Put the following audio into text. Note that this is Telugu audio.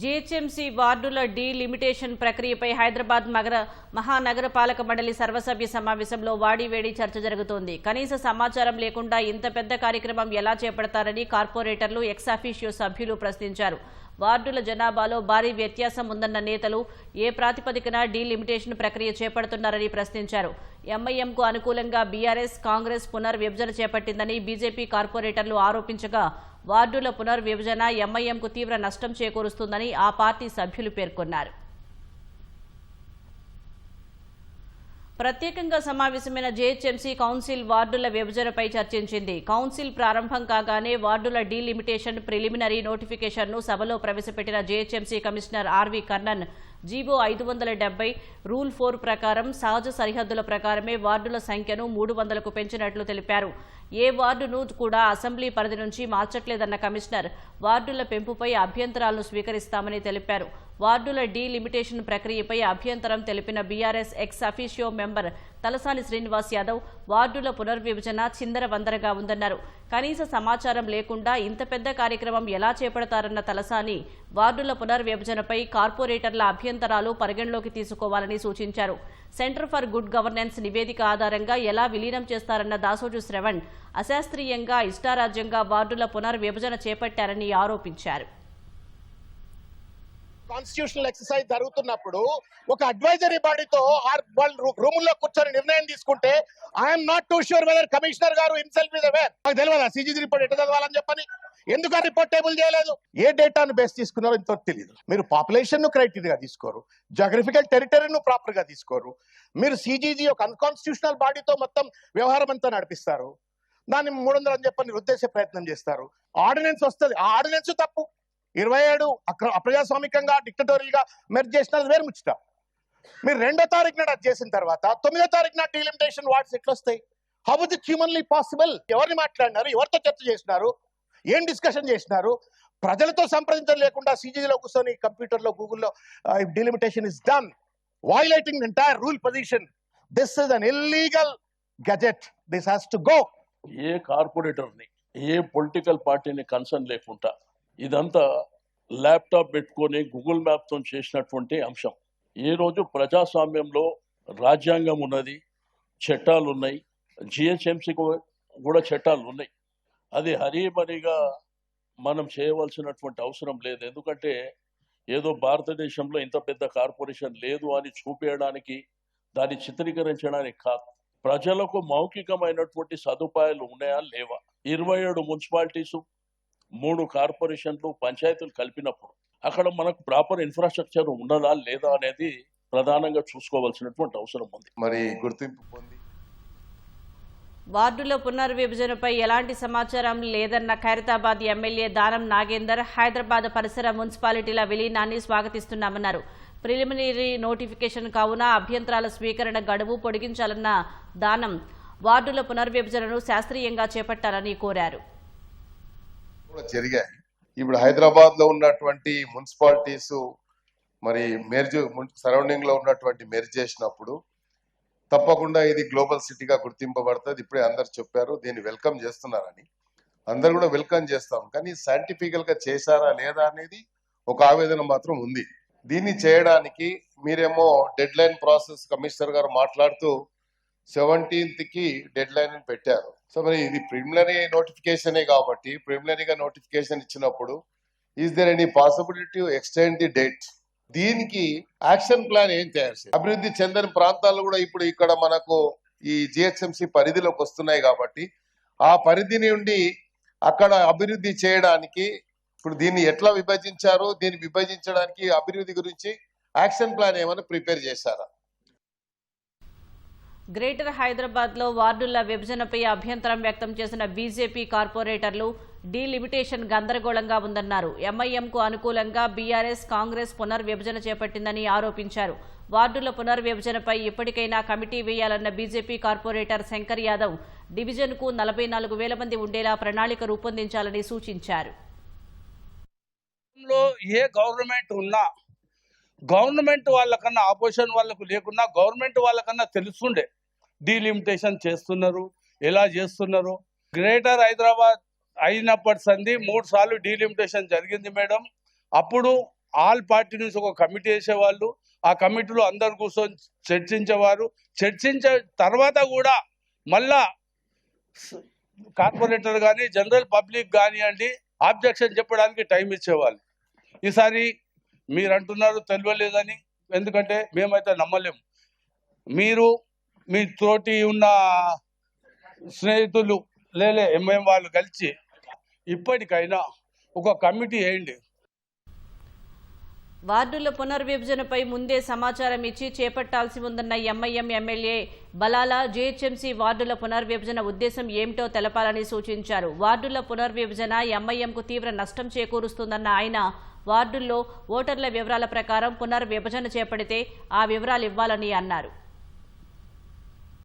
జీహెచ్ఎంసీ వార్డుల డీలిమిటేషన్ ప్రక్రియపై హైదరాబాద్ మహానగరపాలక మండలి సర్వసభ్య సమావేశంలో వాడివేడి చర్చ జరుగుతోంది. కనీస సమాచారం లేకుండా ఇంత పెద్ద కార్యక్రమం ఎలా చేపడతారని కార్పొరేటర్లు ఎక్స్ అఫీషియో సభ్యులు ప్రశ్నించారు. వార్డుల జనాభాలో భారీ వ్యత్యాసం ఉందన్న నేతలు ఏ ప్రాతిపదికన డీలిమిటేషన్ ప్రక్రియ చేపడుతున్నారని ప్రశ్నించారు. ఎంఐఎంకు అనుకూలంగా బీఆర్ఎస్, కాంగ్రెస్ పునర్విభజన చేపట్టిందని బీజేపీ కార్పొరేటర్లు ఆరోపించగా వార్డుల పునర్విభజన ఎంఐఎంకు తీవ్ర నష్టం చేకూరుస్తుందని ఆ పార్టీ సభ్యులు పేర్కొన్నారు. ప్రత్యేకంగా సమావేశమైన జీహెచ్ఎంసీ కౌన్సిల్ వార్డుల విభజనపై చర్చించింది. కౌన్సిల్ ప్రారంభం కాగానే వార్డుల డీలిమిటేషన్ ప్రిలిమినరీ నోటిఫికేషన్ను సభలో ప్రవేశపెట్టిన GHMC commissioner RV Karnan GO 570 rule 4 ప్రకారం సహజ సరిహద్దుల ప్రకారమే వార్డుల సంఖ్యను 300కు పెంచినట్లు తెలిపారు. ఏ వార్డును కూడా అసెంబ్లీ పరిధి నుంచి మార్చట్లేదన్న కమిషనర్ వార్డుల పెంపుపై అభ్యంతరాలను స్వీకరిస్తామని తెలిపారు. వార్డుల డీలిమిటేషన్ ప్రక్రియపై అభ్యంతరం తెలిపిన BRS ex officio member Talasani Srinivas Yadav వార్డుల పునర్విభజన చిందరవందరగా ఉందన్నారు. కనీస సమాచారం లేకుండా ఇంత పెద్ద కార్యక్రమం ఎలా చేపడతారన్న తలసాని వార్డుల పునర్విభజనపై కార్పొరేటర్ల అభ్యంతరాలు పరిగణలోకి తీసుకోవాలని సూచించారు. సెంటర్ ఫర్ గుడ్ గవర్నెన్స్ నివేదిక ఆధారంగా ఎలా విలీనం చేస్తారన్న దాసోజు శ్రవణ్ అశాస్త్రీయంగా ఇష్టారాజ్యంగా వార్డుల పునర్విభజన చేపట్టారని ఆరోపించారు. కాన్స్టిట్యూషనల్ ఎక్సర్సైజ్ జరుగుతున్నప్పుడు ఒక అడ్వైజరీ బాడీతో వాళ్ళు రూముల్లో కూర్చొని నిర్ణయం తీసుకుంటే I'm not two sure weather commissioner గారు హిమ్సెల్ఫ్ ఇస్ అవేర్. నాకు తెలియదా సిజీజీ రిపోర్ట్ ఎట్లా చదవాలని చెప్పని, ఎందుకు ఆ రిపోర్ట్ టేబుల్ చేయలేదు? ఏ డేటాను బేస్ తీసుకున్నారో ఇంత తెలియదు. మీరు పాపులేషన్ ను క్రైటీరియా తీసుకోరు, జాగ్రఫికల్ టెరిటరీను ప్రాపర్ గా తీసుకోరు. మీరు సిజీజీ ఒక అన్కాన్స్టిట్యూషనల్ బాడీతో మొత్తం వ్యవహారం అంతా నడిపిస్తారు. దాన్ని 300 అని చెప్పని ఉద్దేశ ప్రయత్నం చేస్తారు. ఆర్డినెన్స్ వస్తుంది, ఆ ఆర్డినెన్స్ తప్పు. 27 అప్రజాస్వామికంగా డిక్టటోరియల్ గా మెర్జ్ చేసిన వేరు ముచ్చట. మీరు 2వ తారీఖున అది చేసిన తర్వాత 9వ తారీఖున డీలిమిటేషన్ వార్డ్స్ ఎట్లా వస్తాయి? How is it humanly possible? ఎవరిని మాట్లాడినారు? ఎవరితో చర్చ చేసినారు? ఏం డిస్కషన్ చేసినారు? ప్రజలతో సంప్రదించడం లేకుండా సిజీలో కూర్చొని కంప్యూటర్లో గూగుల్లో delimitation is done violating entire rule position. This is an illegal gazette. This has to go. ఏ కార్పొరేటర్ని, ఏ పొలిటికల్ పార్టీని కన్సర్న్ లేకుండా ఇదంతా ల్యాప్టాప్ పెట్టుకొని గూగుల్ మ్యాప్తో చేసినటువంటి అంశం. ఈ రోజు ప్రజాస్వామ్యంలో రాజ్యాంగం ఉన్నది, చట్టాలు ఉన్నాయి, జిహెచ్ఎంసీకి కూడా చట్టాలు ఉన్నాయి. అది హరీబరీగా మనం చేయవలసినటువంటి అవసరం లేదు. ఎందుకంటే ఏదో భారతదేశంలో ఇంత పెద్ద కార్పొరేషన్ లేదు అని చూపించడానికి, దాన్ని చిత్రీకరించడానికి కాదు. ప్రజలకు మౌఖికమైనటువంటి సదుపాయాలు ఉన్నాయా లేవా? 27 మున్సిపాలిటీసు, 3 కార్పొరేషన్లు, పంచాయతీలు కలిపినప్పుడు అక్కడ మనకు ప్రాపర్ ఇన్ఫ్రాస్ట్రక్చర్ ఉన్నదా లేదా అనేది ప్రధానంగా చూసుకోవాల్సినటువంటి అవసరం ఉంది. మరి గుర్తింపు పొంది వార్డుల పునర్విభజనపై ఎలాంటి సమాచారం లేదన్న ఖైరతాబాద్ ఎమ్మెల్యే దానం నాగేందర్ హైదరాబాద్ పరిసర మున్సిపాలిటీల విలీనాన్ని స్వాగతిస్తున్నామన్నారు. ప్రిలిమినరీ నోటిఫికేషన్ కావున అభ్యంతరాల స్వీకరణ గడువు పొడిగించాలన్న దానం వార్డుల పునర్విభజనను శాస్త్రీయంగా చేపట్టాలని కోరారు. జరిగాయి. ఇప్పుడు హైదరాబాద్ లో ఉన్నటువంటి మున్సిపాలిటీస్ మరి సరౌండింగ్ లో ఉన్నటువంటి మెర్జ్ చేసినప్పుడు తప్పకుండా ఇది గ్లోబల్ సిటీగా గుర్తింపబడుతుంది. ఇప్పుడే అందరు చెప్పారు, దీన్ని వెల్కమ్ చేస్తున్నారని. అందరు కూడా వెల్కమ్ చేస్తాం, కానీ సైంటిఫికల్ గా చేశారా లేదా అనేది ఒక ఆవేదన మాత్రం ఉంది. దీన్ని చేయడానికి మీరేమో డెడ్ లైన్ ప్రాసెస్ కమిషనర్ గారు మాట్లాడుతూ 17th కి డెడ్ లైన్ పెట్టారు. సో మరి ఇది ప్రిలిమినరీ నోటిఫికేషనే కాబట్టి ప్రిలిమినరీగా నోటిఫికేషన్ ఇచ్చినప్పుడు is there any possibility to extend the date? దీనికి యాక్షన్ ప్లాన్ ఏం తయారు చేయాలి? అభివృద్ధి చెందని ప్రాంతాలు కూడా ఇప్పుడు ఇక్కడ మనకు ఈ జిహెచ్ఎంసీ పరిధిలోకి వస్తున్నాయి కాబట్టి ఆ పరిధి నుండి అక్కడ అభివృద్ధి చేయడానికి ఇప్పుడు దీన్ని ఎట్లా విభజించారు, దీన్ని విభజించడానికి అభివృద్ధి గురించి యాక్షన్ ప్లాన్ ఏమైనా ప్రిపేర్ చేశారా? గ్రేటర్ హైదరాబాద్లో వార్డుల విభజనపై అభ్యంతరం వ్యక్తం చేసిన బీజేపీ కార్పొరేటర్లు డీలిమిటేషన్ గందరగోళంగా ఉందన్నారు. ఎంఐఎంకు అనుకూలంగా బీఆర్ఎస్, కాంగ్రెస్ పునర్విభజన చేపట్టిందని ఆరోపించారు. వార్డుల పునర్విభజనపై ఇప్పటికైనా కమిటీ వేయాలన్న బీజేపీ కార్పొరేటర్ శంకర్ యాదవ్ డివిజన్కు 44,000 మంది ఉండేలా ప్రణాళిక రూపొందించాలని సూచించారు. ఏ గవర్నమెంట్ ఉన్నా గవర్నమెంట్ వాళ్ళకన్నా ఆపోజిషన్ వాళ్ళకు లేకున్నా గవర్నమెంట్ వాళ్ళకన్నా తెలుస్తుండే డీలిమిటేషన్ చేస్తున్నారు, ఎలా చేస్తున్నారు. గ్రేటర్ హైదరాబాద్ అయినప్పటి సంది 3 సార్లు డీలిమిటేషన్ జరిగింది మేడం. అప్పుడు ఆల్ పార్టీ నుంచి ఒక కమిటీ వేసేవాళ్ళు, ఆ కమిటీలో అందరు కూర్చొని చర్చించేవారు. చర్చించే తర్వాత కూడా మళ్ళా కార్పొరేటర్ కానీ జనరల్ పబ్లిక్ కానివ్వండి ఆబ్జెక్షన్ చెప్పడానికి టైం ఇచ్చేవాళ్ళు. ఈసారి మీరు అంటున్నారు తెలియలేదని, ఎందుకంటే మేమైతే నమ్మలేము. మీరు మీ తోటి ఉన్న స్నేహితులు లేలే ఎంఎం వాళ్ళు కలిసి ఇప్పటికైనా ఒక కమిటీ వేయండి. వార్డుల పునర్విభజనపై ముందే సమాచారం ఇచ్చి చేపట్టాల్సి ఉందన్న ఎంఐఎం ఎమ్మెల్యే బలాల జీహెచ్ఎంసీ వార్డుల పునర్విభజన ఉద్దేశం ఏమిటో తెలపాలని సూచించారు. వార్డుల పునర్విభజన ఎంఐఎంకు తీవ్ర నష్టం చేకూరుస్తుందన్న ఆయన వార్డుల్లో ఓటర్ల వివరాల ప్రకారం పునర్విభజన చేపడితే ఆ వివరాలు ఇవ్వాలని అన్నారు.